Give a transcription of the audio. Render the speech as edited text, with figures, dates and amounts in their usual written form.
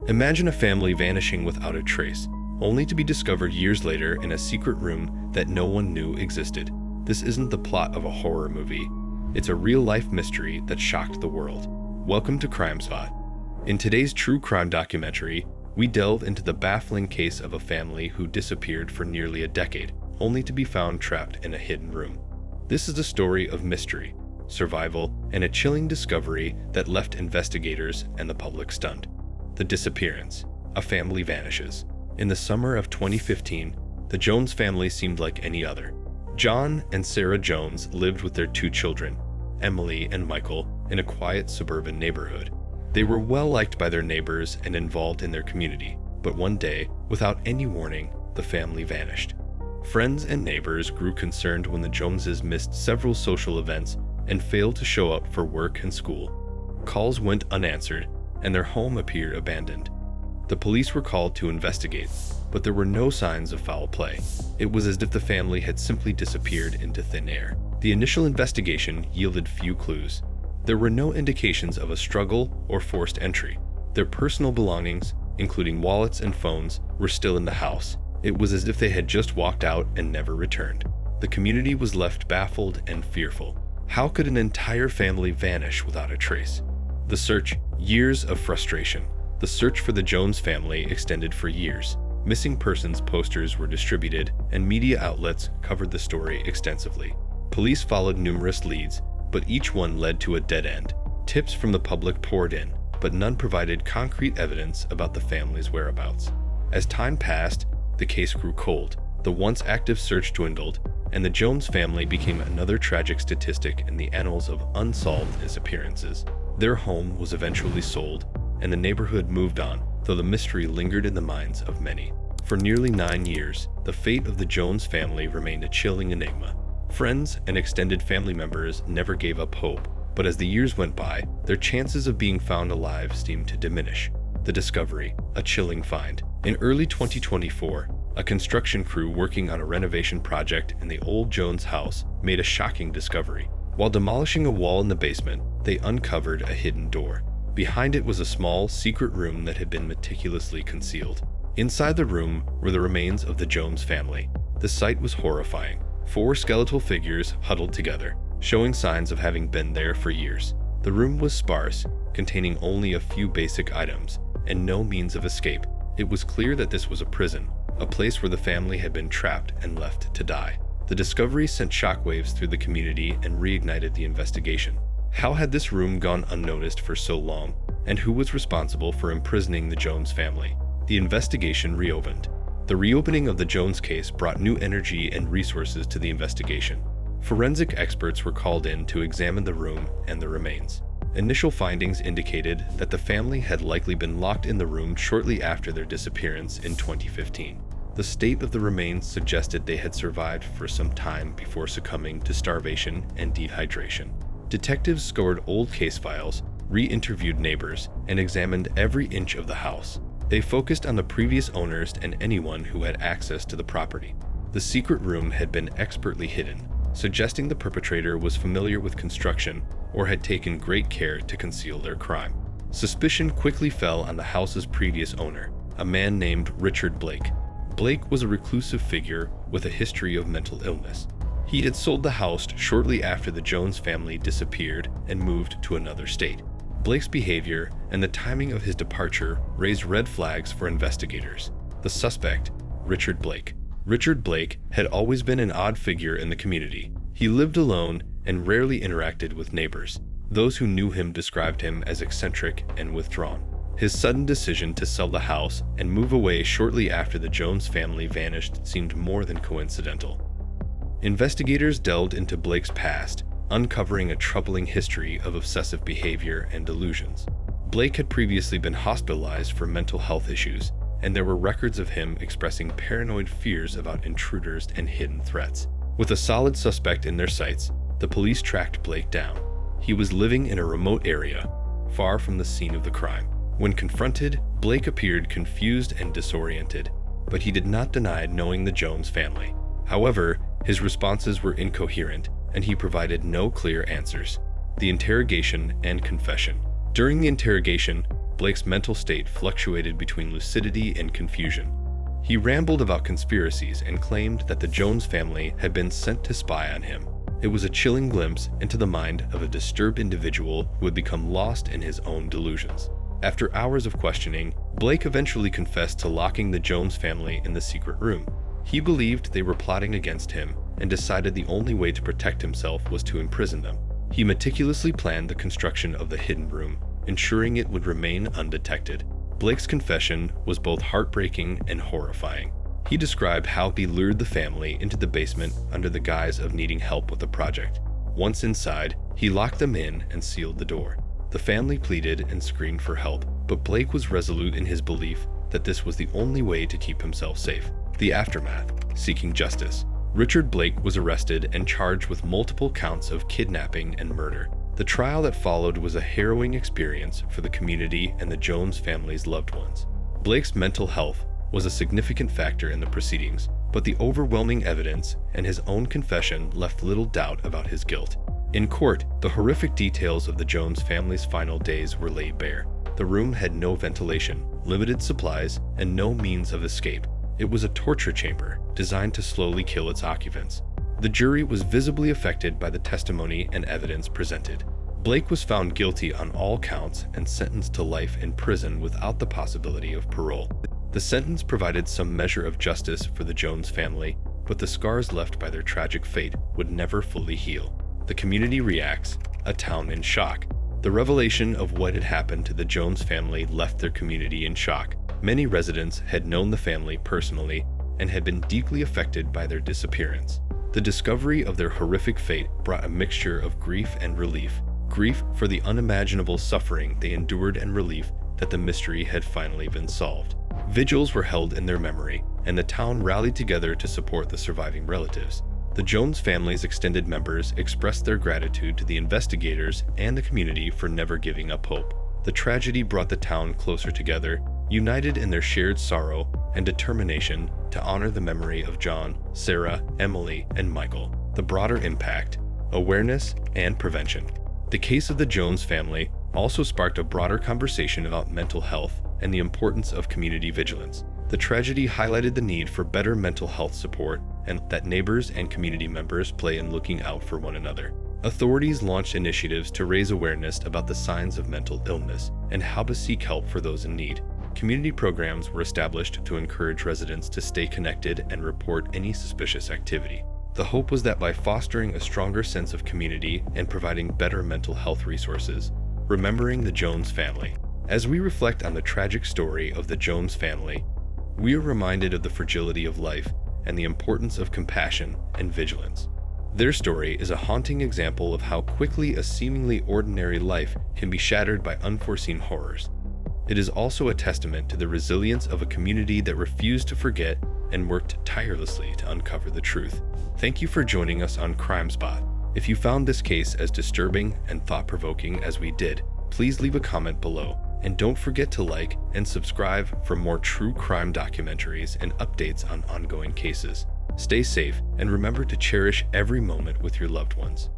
Imagine a family vanishing without a trace, only to be discovered years later in a secret room that no one knew existed. This isn't the plot of a horror movie. It's a real-life mystery that shocked the world. Welcome to Crime Spot. In today's true crime documentary, we delve into the baffling case of a family who disappeared for nearly a decade, only to be found trapped in a hidden room. This is a story of mystery, survival, and a chilling discovery that left investigators and the public stunned. The Disappearance. A family vanishes. In the summer of 2015, the Jones family seemed like any other. John and Sarah Jones lived with their two children, Emily and Michael, in a quiet suburban neighborhood. They were well liked by their neighbors and involved in their community, but one day, without any warning, the family vanished. Friends and neighbors grew concerned when the Joneses missed several social events and failed to show up for work and school. Calls went unanswered, and their home appeared abandoned. The police were called to investigate, but there were no signs of foul play. It was as if the family had simply disappeared into thin air. The initial investigation yielded few clues. There were no indications of a struggle or forced entry. Their personal belongings, including wallets and phones, were still in the house. It was as if they had just walked out and never returned. The community was left baffled and fearful. How could an entire family vanish without a trace? The search, years of frustration. The search for the Jones family extended for years. Missing persons posters were distributed, and media outlets covered the story extensively. Police followed numerous leads, but each one led to a dead end. Tips from the public poured in, but none provided concrete evidence about the family's whereabouts. As time passed, the case grew cold. The once active search dwindled, and the Jones family became another tragic statistic in the annals of unsolved disappearances. Their home was eventually sold, and the neighborhood moved on, though the mystery lingered in the minds of many. For nearly 9 years, the fate of the Jones family remained a chilling enigma. Friends and extended family members never gave up hope, but as the years went by, their chances of being found alive seemed to diminish. The discovery, a chilling find. In early 2024, a construction crew working on a renovation project in the old Jones house made a shocking discovery. While demolishing a wall in the basement, they uncovered a hidden door. Behind it was a small, secret room that had been meticulously concealed. Inside the room were the remains of the Jones family. The sight was horrifying. 4 skeletal figures huddled together, showing signs of having been there for years. The room was sparse, containing only a few basic items, and no means of escape. It was clear that this was a prison, a place where the family had been trapped and left to die. The discovery sent shockwaves through the community and reignited the investigation. How had this room gone unnoticed for so long, and who was responsible for imprisoning the Jones family? The investigation reopened. The reopening of the Jones case brought new energy and resources to the investigation. Forensic experts were called in to examine the room and the remains. Initial findings indicated that the family had likely been locked in the room shortly after their disappearance in 2015. The state of the remains suggested they had survived for some time before succumbing to starvation and dehydration. Detectives scoured old case files, re-interviewed neighbors, and examined every inch of the house. They focused on the previous owners and anyone who had access to the property. The secret room had been expertly hidden, suggesting the perpetrator was familiar with construction or had taken great care to conceal their crime. Suspicion quickly fell on the house's previous owner, a man named Richard Blake. Blake was a reclusive figure with a history of mental illness. He had sold the house shortly after the Jones family disappeared and moved to another state. Blake's behavior and the timing of his departure raised red flags for investigators. The suspect, Richard Blake. Richard Blake had always been an odd figure in the community. He lived alone and rarely interacted with neighbors. Those who knew him described him as eccentric and withdrawn. His sudden decision to sell the house and move away shortly after the Jones family vanished seemed more than coincidental. Investigators delved into Blake's past, uncovering a troubling history of obsessive behavior and delusions. Blake had previously been hospitalized for mental health issues, and there were records of him expressing paranoid fears about intruders and hidden threats. With a solid suspect in their sights, the police tracked Blake down. He was living in a remote area, far from the scene of the crime. When confronted, Blake appeared confused and disoriented, but he did not deny knowing the Jones family. However, his responses were incoherent, and he provided no clear answers. The interrogation and confession. During the interrogation, Blake's mental state fluctuated between lucidity and confusion. He rambled about conspiracies and claimed that the Jones family had been sent to spy on him. It was a chilling glimpse into the mind of a disturbed individual who had become lost in his own delusions. After hours of questioning, Blake eventually confessed to locking the Jones family in the secret room. He believed they were plotting against him and decided the only way to protect himself was to imprison them. He meticulously planned the construction of the hidden room, ensuring it would remain undetected. Blake's confession was both heartbreaking and horrifying. He described how he lured the family into the basement under the guise of needing help with the project. Once inside, he locked them in and sealed the door. The family pleaded and screamed for help, but Blake was resolute in his belief that this was the only way to keep himself safe. The aftermath: seeking justice. Richard Blake was arrested and charged with multiple counts of kidnapping and murder. The trial that followed was a harrowing experience for the community and the Jones family's loved ones. Blake's mental health was a significant factor in the proceedings, but the overwhelming evidence and his own confession left little doubt about his guilt. In court, the horrific details of the Jones family's final days were laid bare. The room had no ventilation, limited supplies, and no means of escape. It was a torture chamber designed to slowly kill its occupants. The jury was visibly affected by the testimony and evidence presented. Blake was found guilty on all counts and sentenced to life in prison without the possibility of parole. The sentence provided some measure of justice for the Jones family, but the scars left by their tragic fate would never fully heal. The community reacts, a town in shock. The revelation of what had happened to the Jones family left their community in shock. Many residents had known the family personally and had been deeply affected by their disappearance. The discovery of their horrific fate brought a mixture of grief and relief. Grief for the unimaginable suffering they endured and relief that the mystery had finally been solved. Vigils were held in their memory, and the town rallied together to support the surviving relatives. The Jones family's extended members expressed their gratitude to the investigators and the community for never giving up hope. The tragedy brought the town closer together, united in their shared sorrow and determination to honor the memory of John, Sarah, Emily, and Michael. The broader impact: awareness and prevention. The case of the Jones family also sparked a broader conversation about mental health and the importance of community vigilance. The tragedy highlighted the need for better mental health support and that neighbors and community members play in looking out for one another. Authorities launched initiatives to raise awareness about the signs of mental illness and how to seek help for those in need. Community programs were established to encourage residents to stay connected and report any suspicious activity. The hope was that by fostering a stronger sense of community and providing better mental health resources, remembering the Jones family. As we reflect on the tragic story of the Jones family, we are reminded of the fragility of life and the importance of compassion and vigilance. Their story is a haunting example of how quickly a seemingly ordinary life can be shattered by unforeseen horrors. It is also a testament to the resilience of a community that refused to forget and worked tirelessly to uncover the truth. Thank you for joining us on Crime Spot. If you found this case as disturbing and thought-provoking as we did, please leave a comment below. And don't forget to like and subscribe for more true crime documentaries and updates on ongoing cases. Stay safe and remember to cherish every moment with your loved ones.